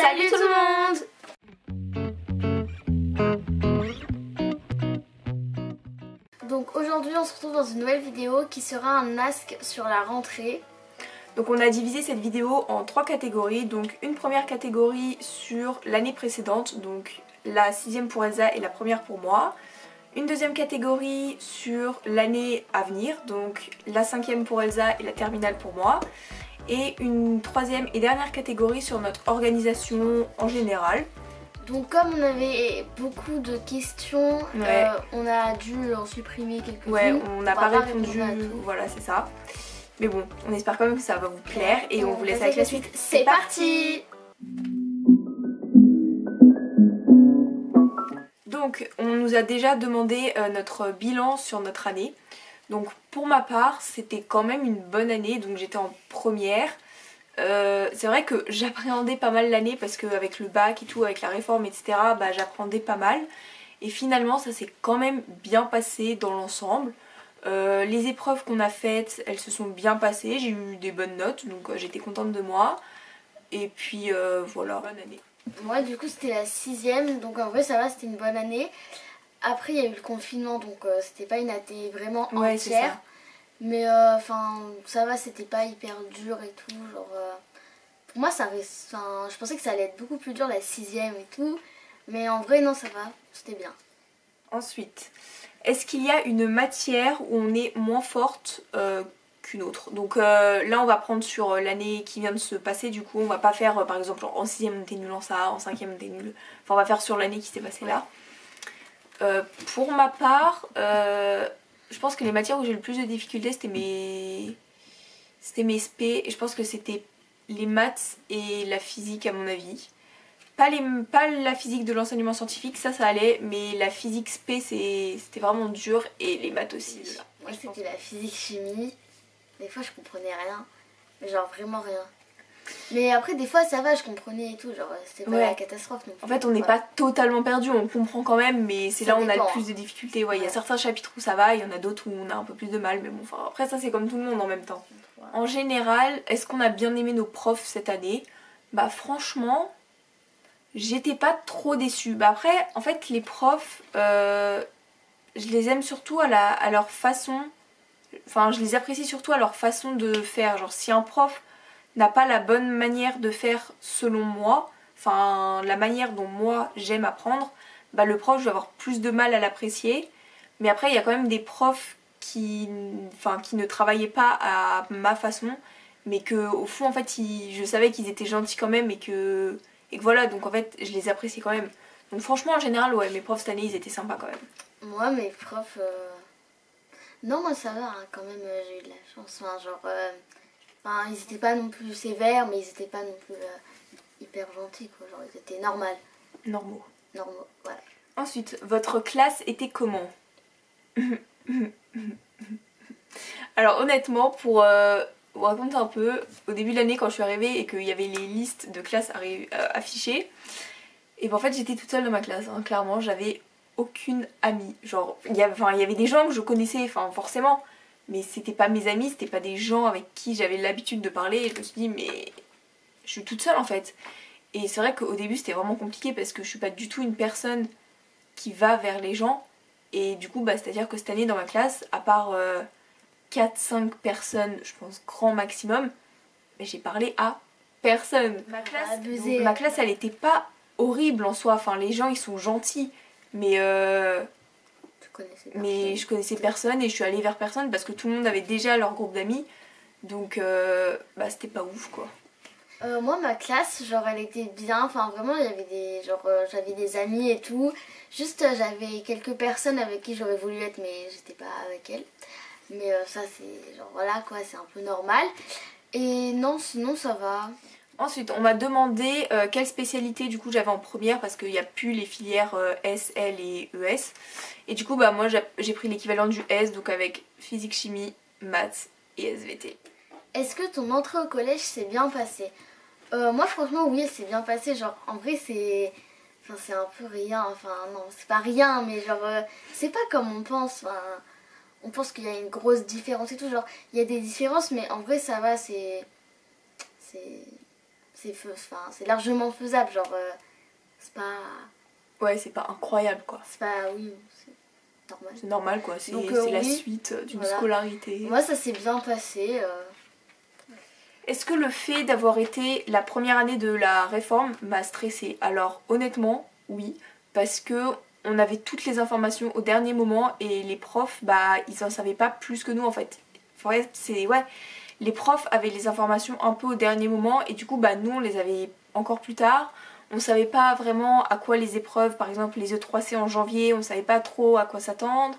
Salut tout le monde. Donc aujourd'hui on se retrouve dans une nouvelle vidéo qui sera un ask sur la rentrée. Donc on a divisé cette vidéo en 3 catégories. Donc une première catégorie sur l'année précédente, donc la 6ème pour Elsa et la première pour moi. Une deuxième catégorie sur l'année à venir, donc la 5ème pour Elsa et la terminale pour moi. Et une troisième et dernière catégorie sur notre organisation en général. Donc comme on avait beaucoup de questions, on a dû en supprimer quelques-unes. Ouais, on n'a pas répondu, voilà c'est ça. Mais bon, on espère quand même que ça va vous plaire et on vous laisse avec la suite. C'est parti! Donc on nous a déjà demandé notre bilan sur notre année. Donc pour ma part c'était quand même une bonne année, donc j'étais en première. C'est vrai que j'appréhendais pas mal l'année parce qu'avec le bac et tout, avec la réforme etc, bah, j'appréhendais pas mal. Et finalement ça s'est quand même bien passé dans l'ensemble. Les épreuves qu'on a faites, elles se sont bien passées, j'ai eu des bonnes notes, donc j'étais contente de moi. Et puis voilà, bonne année. Moi du coup c'était la 6ème, donc en vrai ça va, c'était une bonne année. Après il y a eu le confinement, donc c'était pas une année vraiment entière. Mais enfin ça va, c'était pas hyper dur et tout, genre pour moi ça reste, je pensais que ça allait être beaucoup plus dur la 6ème et tout. Mais en vrai non, ça va, c'était bien. Ensuite, est-ce qu'il y a une matière où on est moins forte qu'une autre? Donc là on va prendre sur l'année qui vient de se passer, du coup on va pas faire par exemple en 6ème on était nul en ça, en 5ème on était nul. Enfin on va faire sur l'année qui s'est passée là. Pour ma part, je pense que les matières où j'ai le plus de difficultés c'était mes SP, et je pense que c'était les maths et la physique à mon avis. Pas la physique de l'enseignement scientifique, ça allait, mais la physique SP c'était vraiment dur, et les maths aussi. Moi c'était la physique chimie, des fois je comprenais rien, mais genre vraiment rien. Mais après des fois ça va, je comprenais et tout, genre c'était pas la catastrophe non plus. En fait on n'est pas totalement perdu, on comprend quand même, mais c'est là où on a le plus de difficultés. Ouais, il y a certains chapitres où ça va, il y en a d'autres où on a un peu plus de mal, mais bon, enfin, après ça c'est comme tout le monde en même temps. En général, est-ce qu'on a bien aimé nos profs cette année? Bah franchement, j'étais pas trop déçue. Bah après, en fait les profs, je les aime surtout à leur façon, enfin je les apprécie surtout à leur façon de faire. Genre si un prof n'a pas la bonne manière de faire selon moi, enfin la manière dont moi j'aime apprendre, bah le prof je vais avoir plus de mal à l'apprécier. Mais après il y a quand même des profs qui ne travaillaient pas à ma façon, mais que au fond en fait je savais qu'ils étaient gentils quand même, et que voilà, donc en fait je les appréciais quand même. Donc franchement en général ouais, mes profs cette année ils étaient sympas quand même. Moi mes profs, non moi ça va hein, quand même, j'ai eu de la chance, enfin genre... Enfin, ils étaient pas non plus sévères, mais ils étaient pas non plus hyper gentils, quoi. Genre, ils étaient Normaux, voilà. Ensuite, votre classe était comment? Alors honnêtement, pour vous raconter un peu, au début de l'année quand je suis arrivée et qu'il y avait les listes de classes affichées, et ben en fait j'étais toute seule dans ma classe, hein. Clairement j'avais aucune amie. Genre, il y avait des gens que je connaissais, enfin forcément, mais c'était pas mes amis, c'était pas des gens avec qui j'avais l'habitude de parler, et je me suis dit mais je suis toute seule en fait. Et c'est vrai qu'au début c'était vraiment compliqué parce que je suis pas du tout une personne qui va vers les gens, et du coup bah c'est à dire que cette année dans ma classe, à part 4-5 personnes je pense grand maximum, mais j'ai parlé à personne. Ma classe elle était pas horrible en soi, enfin les gens ils sont gentils, mais je connaissais personne et je suis allée vers personne parce que tout le monde avait déjà leur groupe d'amis, donc bah c'était pas ouf quoi. Moi ma classe genre elle était bien, enfin vraiment il y avait des genre j'avais des amis et tout, juste j'avais quelques personnes avec qui j'aurais voulu être mais j'étais pas avec elles, mais ça c'est genre voilà quoi, c'est un peu normal. Et non sinon ça va. Ensuite, on m'a demandé quelle spécialité du coup j'avais en première parce qu'il n'y a plus les filières S, L et ES. Et du coup, bah moi j'ai pris l'équivalent du S, donc avec physique, chimie, maths et SVT. Est-ce que ton entrée au collège s'est bien passée? Moi franchement oui, elle s'est bien passée. Genre en vrai c'est un peu rien, enfin non c'est pas rien, mais genre c'est pas comme on pense. Enfin, on pense qu'il y a une grosse différence et tout, genre il y a des différences, mais en vrai ça va, c'est c'est largement faisable, genre c'est pas... Ouais, c'est pas incroyable quoi. C'est pas... Oui, c'est normal. C'est normal quoi, c'est la oui, suite d'une scolarité. Moi ça s'est bien passé. Est-ce que le fait d'avoir été la première année de la réforme m'a stressée? Alors honnêtement, oui, parce que on avait toutes les informations au dernier moment et les profs, bah ils en savaient pas plus que nous en fait. Ouais, les profs avaient les informations un peu au dernier moment et du coup bah nous on les avait encore plus tard. On savait pas vraiment à quoi les épreuves, par exemple les E3C en janvier, on savait pas trop à quoi s'attendre.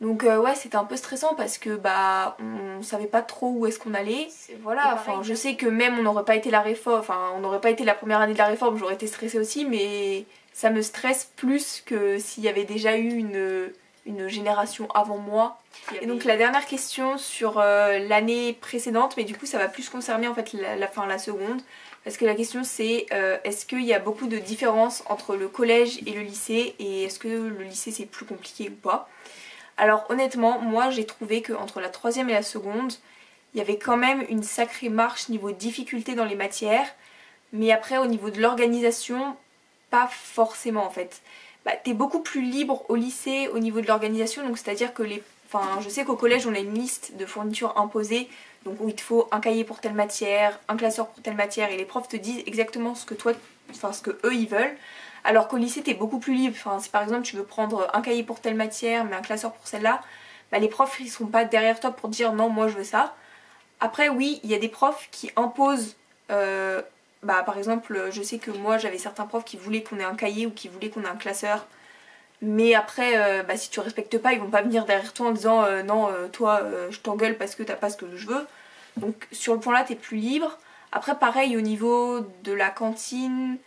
Donc ouais, c'était un peu stressant parce que bah on savait pas trop où est-ce qu'on allait. Voilà, enfin je sais que même on n'aurait pas été la réforme, enfin on n'aurait pas été la première année de la réforme, j'aurais été stressée aussi, mais ça me stresse plus que s'il y avait déjà eu une génération avant moi. Et donc la dernière question sur l'année précédente, mais du coup ça va plus concerner en fait la seconde. Parce que la question c'est est-ce qu'il y a beaucoup de différences entre le collège et le lycée et est-ce que le lycée c'est plus compliqué ou pas? Alors honnêtement, moi j'ai trouvé qu'entre la troisième et la seconde, il y avait quand même une sacrée marche niveau difficulté dans les matières. Mais après au niveau de l'organisation, pas forcément en fait. Bah, t'es beaucoup plus libre au lycée au niveau de l'organisation, donc c'est-à-dire que je sais qu'au collège on a une liste de fournitures imposées, donc où il te faut un cahier pour telle matière, un classeur pour telle matière, et les profs te disent exactement ce que eux ils veulent. Alors qu'au lycée t'es beaucoup plus libre, si par exemple tu veux prendre un cahier pour telle matière mais un classeur pour celle-là, bah, les profs ils seront pas derrière toi pour dire non moi je veux ça. Après oui, il y a des profs qui imposent, par exemple je sais que moi j'avais certains profs qui voulaient qu'on ait un cahier ou qui voulaient qu'on ait un classeur. Mais après, si tu respectes pas, ils vont pas venir derrière toi en disant non, toi, je t'engueule parce que t'as pas ce que je veux. Donc sur le point là, t'es plus libre. Après, pareil, au niveau de la cantine,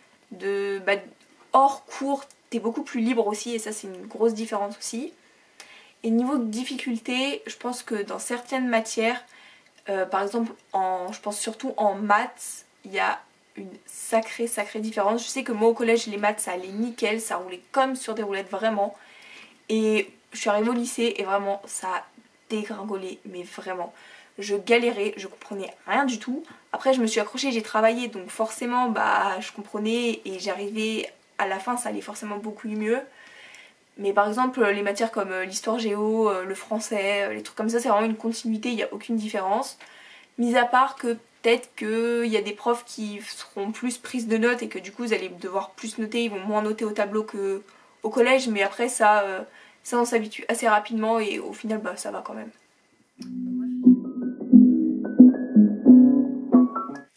hors cours, t'es beaucoup plus libre aussi, et ça, c'est une grosse différence aussi. Et niveau de difficulté, je pense que dans certaines matières, par exemple, je pense surtout en maths, il y a une sacrée différence. Je sais que moi au collège les maths ça allait nickel, ça roulait comme sur des roulettes vraiment, et je suis arrivée au lycée et vraiment ça a dégringolé, mais vraiment je galérais, je comprenais rien du tout. Après je me suis accrochée, j'ai travaillé, donc forcément je comprenais et j'arrivais à la fin, ça allait forcément beaucoup mieux. Mais par exemple les matières comme l'histoire géo, le français, les trucs comme ça, c'est vraiment une continuité, il n'y a aucune différence, mis à part que peut-être qu'il y a des profs qui seront plus prises de notes et que du coup vous allez devoir plus noter, ils vont moins noter au tableau qu'au collège, mais après ça on s'habitue assez rapidement et au final ça va quand même.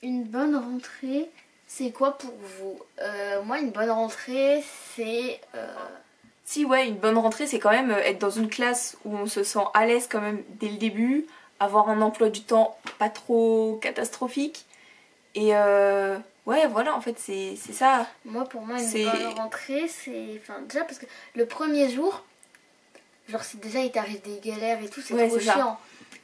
Une bonne rentrée, c'est quoi pour vous? Moi une bonne rentrée c'est... Si ouais, une bonne rentrée c'est quand même être dans une classe où on se sent à l'aise quand même dès le début, avoir un emploi du temps pas trop catastrophique et ouais voilà en fait c'est ça. Moi pour moi une bonne rentrée c'est... déjà parce que le premier jour, genre si déjà il t'arrive des galères et tout, c'est trop chiant.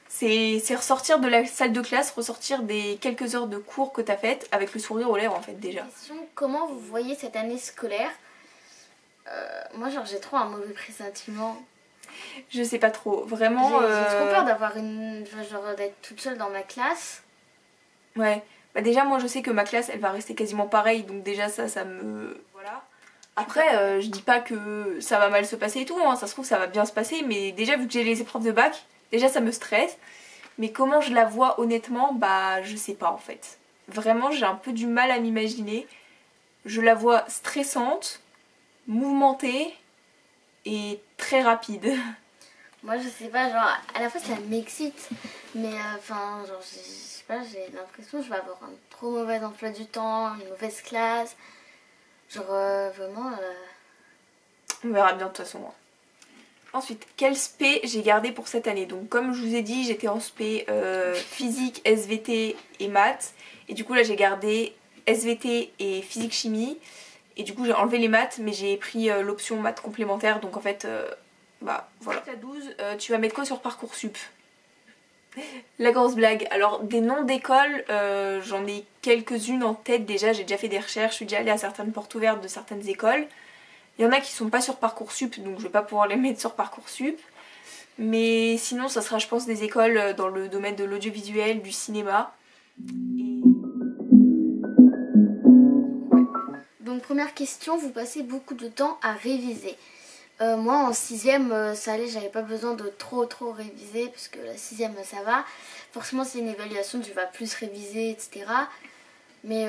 C'est ressortir de la salle de classe, ressortir des quelques heures de cours que t'as faites avec le sourire aux lèvres en fait déjà. Comment vous voyez cette année scolaire? Moi genre j'ai trop un mauvais pressentiment. Je sais pas trop, vraiment... J'ai trop peur d'avoir d'être toute seule dans ma classe. Ouais, déjà moi je sais que ma classe elle va rester quasiment pareille, donc déjà ça me... Voilà. Après je dis pas que ça va mal se passer et tout, hein. Ça se trouve ça va bien se passer, mais déjà vu que j'ai les épreuves de bac, déjà ça me stresse. Mais comment je la vois honnêtement, je sais pas en fait. Vraiment j'ai un peu du mal à m'imaginer. Je la vois stressante, mouvementée et très rapide. Moi je sais pas, genre à la fois ça m'excite, mais genre je sais pas, j'ai l'impression que je vais avoir un trop mauvais emploi du temps, une mauvaise classe. Genre vraiment... On verra bien de toute façon. Ensuite, quel spé j'ai gardé pour cette année? Donc comme je vous ai dit, j'étais en spé physique, SVT et maths. Et du coup là j'ai gardé SVT et physique chimie. Et du coup j'ai enlevé les maths, mais j'ai pris l'option maths complémentaire. Donc en fait, voilà. À 12, tu vas mettre quoi sur Parcoursup? La grosse blague. Alors des noms d'écoles, j'en ai quelques-unes en tête déjà. J'ai déjà fait des recherches, je suis déjà allée à certaines portes ouvertes de certaines écoles. Il y en a qui sont pas sur Parcoursup, donc je vais pas pouvoir les mettre sur Parcoursup. Mais sinon ça sera je pense des écoles dans le domaine de l'audiovisuel, du cinéma. première question, vous passez beaucoup de temps à réviser. Moi en 6ème ça allait, j'avais pas besoin de trop réviser parce que la 6ème ça va. Forcément c'est une évaluation, tu vas plus réviser etc. Mais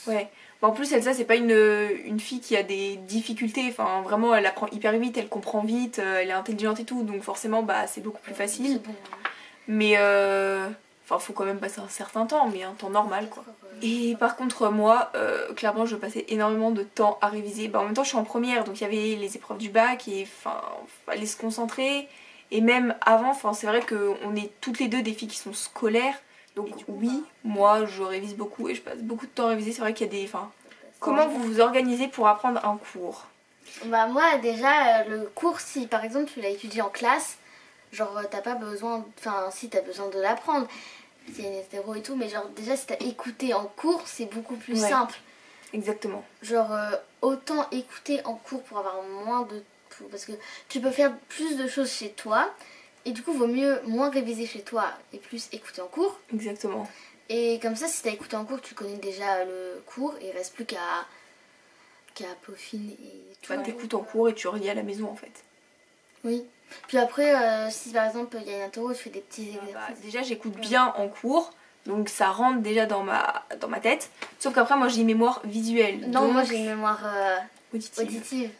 ouais. En plus Elsa c'est pas une fille qui a des difficultés, enfin vraiment elle apprend hyper vite, elle comprend vite, elle est intelligente et tout, donc forcément bah c'est beaucoup plus facile. Bon, hein. Mais enfin faut quand même passer un certain temps, mais un temps normal quoi. Et par contre moi clairement je passais énormément de temps à réviser. Bah, en même temps je suis en première donc il y avait les épreuves du bac et enfin fallait se concentrer. Et même avant, enfin c'est vrai qu'on est toutes les deux des filles qui sont scolaires. Donc oui, moi je révise beaucoup et je passe beaucoup de temps à réviser. C'est vrai qu'il y a des... Enfin, comment vous vous organisez pour apprendre un cours? Bah moi déjà le cours, si par exemple tu l'as étudié en classe, genre t'as pas besoin, enfin si t'as besoin de l'apprendre, c'est une hétéro et tout, mais genre déjà si t'as écouté en cours c'est beaucoup plus simple. Exactement. Genre autant écouter en cours pour avoir moins de... Parce que tu peux faire plus de choses chez toi. Et du coup, vaut mieux moins réviser chez toi et plus écouter en cours. Exactement. Et comme ça, si tu as écouté en cours, tu connais déjà le cours et il reste plus qu'à peaufiner et tout. Bah, t'écoutes en cours et tu relis à la maison en fait. Oui. Puis après, si par exemple il y a une interro, tu fais des petits exercices. Bah, déjà, j'écoute bien en cours. Donc ça rentre déjà dans ma tête. Sauf qu'après, moi j'ai une mémoire visuelle. Non, donc... moi j'ai une mémoire auditive.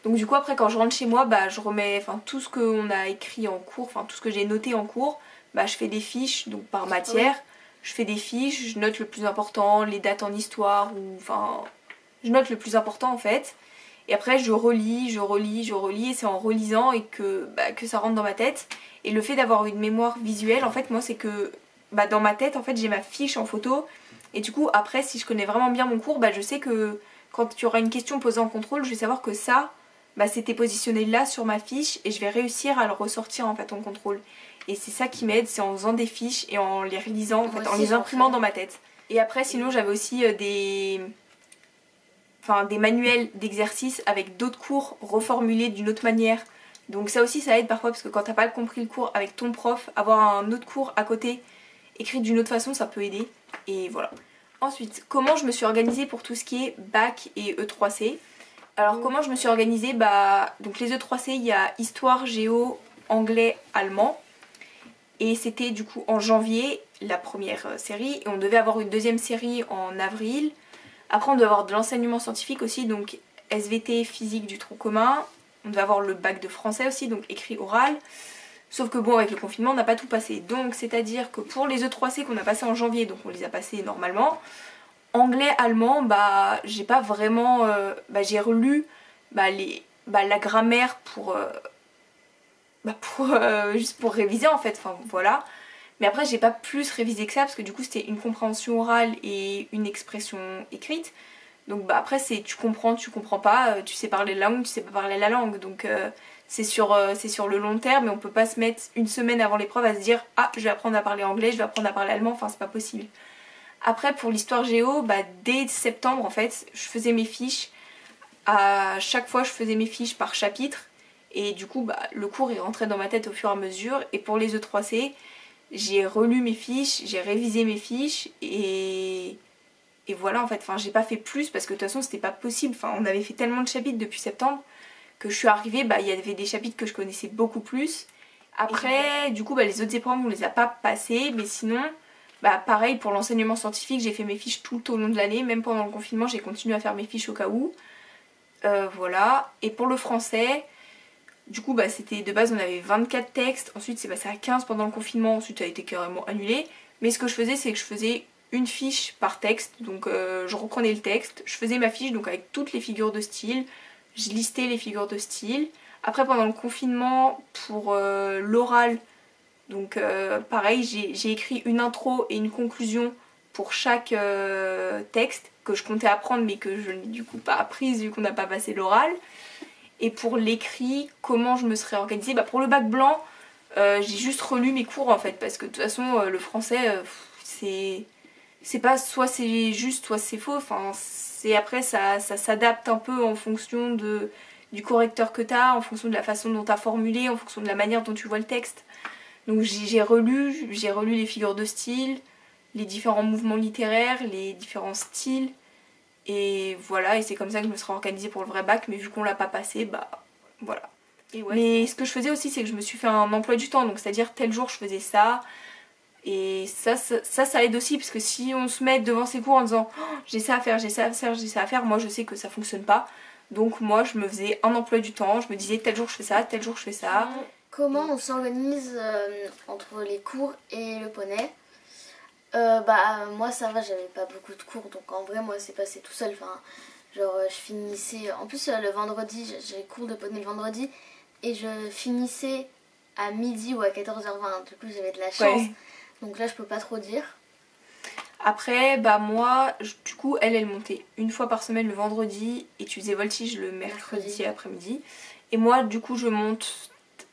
Donc du coup après quand je rentre chez moi, bah je remets tout ce qu'on a écrit en cours, enfin tout ce que j'ai noté en cours, bah je fais des fiches donc par matière, je fais des fiches, je note le plus important, les dates en histoire ou enfin je note le plus important en fait. Et après je relis et c'est en relisant et que ça rentre dans ma tête. Et le fait d'avoir une mémoire visuelle en fait moi c'est que dans ma tête en fait j'ai ma fiche en photo et du coup après si je connais vraiment bien mon cours, je sais que quand tu auras une question posée en contrôle, je vais savoir que ça c'était positionné là sur ma fiche et je vais réussir à le ressortir en fait en contrôle. Et c'est ça qui m'aide, c'est en faisant des fiches et en les relisant, en fait, en les imprimant dans ma tête. Et après sinon j'avais aussi des manuels d'exercices avec d'autres cours reformulés d'une autre manière. Donc ça aussi ça aide parfois parce que quand t'as pas compris le cours avec ton prof, avoir un autre cours à côté écrit d'une autre façon ça peut aider. Et voilà. Ensuite, comment je me suis organisée pour tout ce qui est bac et E3C. Alors comment je me suis organisée, donc les E3C il y a histoire, géo, anglais, allemand. Et c'était du coup en janvier la première série et on devait avoir une deuxième série en avril. Après on devait avoir de l'enseignement scientifique aussi, donc SVT, physique du tronc commun. On devait avoir le bac de français aussi, donc écrit oral. Sauf que bon avec le confinement on n'a pas tout passé. Donc c'est à dire que pour les E3C qu'on a passé en janvier, donc on les a passés normalement. Anglais, allemand, j'ai pas vraiment... j'ai relu la grammaire juste pour réviser en fait, enfin voilà. Mais après j'ai pas plus révisé que ça parce que du coup c'était une compréhension orale et une expression écrite. Donc après c'est tu comprends pas, tu sais parler la langue, tu sais pas parler la langue. Donc c'est sur le long terme et on peut pas se mettre une semaine avant l'épreuve à se dire ah je vais apprendre à parler anglais, je vais apprendre à parler allemand, enfin c'est pas possible. Après pour l'histoire géo, dès septembre en fait, je faisais mes fiches. À chaque fois je faisais mes fiches par chapitre. Et du coup le cours il rentrait dans ma tête au fur et à mesure. Et pour les E3C, j'ai relu mes fiches, j'ai révisé mes fiches. Et voilà en fait, j'ai pas fait plus parce que de toute façon c'était pas possible. On avait fait tellement de chapitres depuis septembre que je suis arrivée, il y avait des chapitres que je connaissais beaucoup plus. Après du coup les autres épreuves on les a pas passées. Mais sinon... pareil pour l'enseignement scientifique, j'ai fait mes fiches tout au long de l'année, même pendant le confinement j'ai continué à faire mes fiches au cas où. Voilà. Et pour le français, du coup c'était de base on avait 24 textes, ensuite c'est passé à 15 pendant le confinement, ensuite ça a été carrément annulé. Mais ce que je faisais c'est que je faisais une fiche par texte, donc je reprenais le texte, je faisais ma fiche donc avec toutes les figures de style, je listais les figures de style. Après pendant le confinement pour l'oral, donc pareil j'ai écrit une intro et une conclusion pour chaque texte que je comptais apprendre mais que je n'ai du coup pas apprise vu qu'on n'a pas passé l'oral. Et pour l'écrit, comment je me serais organisée, pour le bac blanc j'ai juste relu mes cours en fait parce que de toute façon le français c'est pas soit c'est juste soit c'est faux, après ça s'adapte un peu en fonction du correcteur que t'as, en fonction de la façon dont t'as formulé, en fonction de la manière dont tu vois le texte. Donc j'ai relu les figures de style, les différents mouvements littéraires, les différents styles. Et voilà, et c'est comme ça que je me serais organisée pour le vrai bac, mais vu qu'on l'a pas passé, bah voilà. Et ouais. Mais ce que je faisais aussi, c'est que je me suis fait un emploi du temps, donc c'est-à-dire tel jour je faisais ça. Et ça aide aussi, parce que si on se met devant ses cours en disant oh, j'ai ça à faire, j'ai ça à faire, j'ai ça à faire, moi je sais que ça fonctionne pas. Donc moi je me faisais un emploi du temps, je me disais tel jour je fais ça, tel jour je fais ça. Comment on s'organise entre les cours et le poney? Bah moi ça va, j'avais pas beaucoup de cours, donc en vrai moi c'est passé tout seul. Enfin, genre je finissais, en plus le vendredi, j'ai cours de poney le vendredi, et je finissais à midi ou à 14h20, du coup j'avais de la chance. Ouais. Donc là je peux pas trop dire. Après bah moi du coup elle montait une fois par semaine le vendredi et tu faisais voltige le mercredi après-midi. Et moi du coup je monte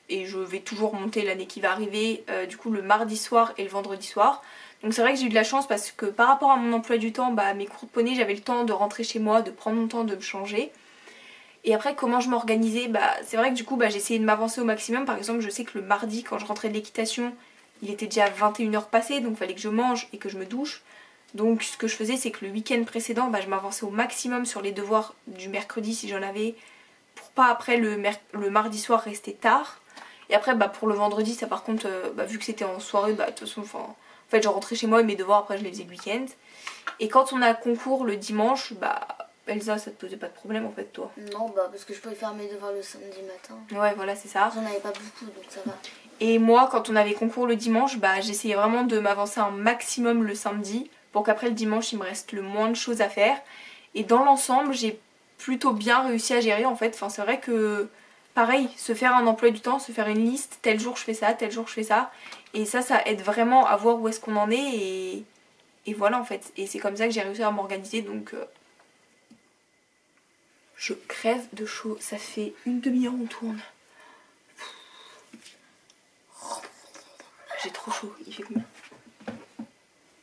et je vais toujours monter l'année qui va arriver du coup le mardi soir et le vendredi soir. Donc c'est vrai que j'ai eu de la chance parce que par rapport à mon emploi du temps, bah mes cours de poney j'avais le temps de rentrer chez moi, de prendre mon temps de me changer. Et après comment je m'organisais, bah c'est vrai que du coup bah j'essayais de m'avancer au maximum. Par exemple je sais que le mardi quand je rentrais de l'équitation il était déjà 21h passé, donc il fallait que je mange et que je me douche. Donc ce que je faisais c'est que le week-end précédent bah, je m'avançais au maximum sur les devoirs du mercredi si j'en avais, pour pas après le mardi soir rester tard. Et après bah pour le vendredi ça par contre bah, vu que c'était en soirée bah de toute façon en fait je rentrais chez moi et mes devoirs après je les faisais le week-end. Et quand on a concours le dimanche, bah Elsa ça te posait pas de problème en fait toi? Non bah parce que je pouvais faire mes devoirs le samedi matin. Ouais voilà c'est ça. J'en avais pas beaucoup donc ça va. Et moi quand on avait concours le dimanche bah j'essayais vraiment de m'avancer un maximum le samedi pour qu'après le dimanche il me reste le moins de choses à faire. Et dans l'ensemble j'ai plutôt bien réussi à gérer en fait. Enfin c'est vrai que pareil, se faire un emploi du temps, se faire une liste, tel jour je fais ça, tel jour je fais ça. Et ça aide vraiment à voir où est-ce qu'on en est et voilà en fait. Et c'est comme ça que j'ai réussi à m'organiser donc je crève de chaud. Ça fait une demi-heure on tourne. J'ai trop chaud, il fait combien?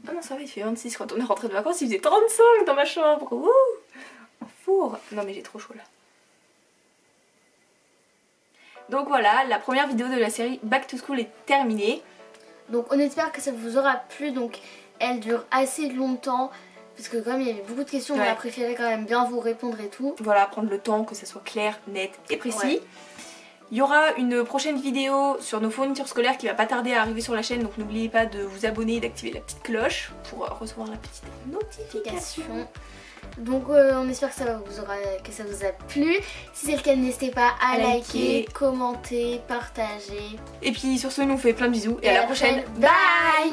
Ah non ça va, il fait 26. Quand on est rentré de vacances il faisait 35 dans ma chambre. Wouh, un four. Non mais j'ai trop chaud là. Donc voilà, la première vidéo de la série Back to School est terminée. Donc on espère que ça vous aura plu, donc elle dure assez longtemps. Parce que comme il y avait beaucoup de questions, on a préféré quand même bien vous répondre et tout. Voilà, prendre le temps, que ça soit clair, net et précis. Ouais. Il y aura une prochaine vidéo sur nos fournitures scolaires qui va pas tarder à arriver sur la chaîne. Donc n'oubliez pas de vous abonner et d'activer la petite cloche pour recevoir la petite notification. Donc on espère que ça vous a plu. Si c'est le cas, n'hésitez pas à liker, commenter, partager. Et puis sur ce, nous on fait plein de bisous et à la prochaine. Bye.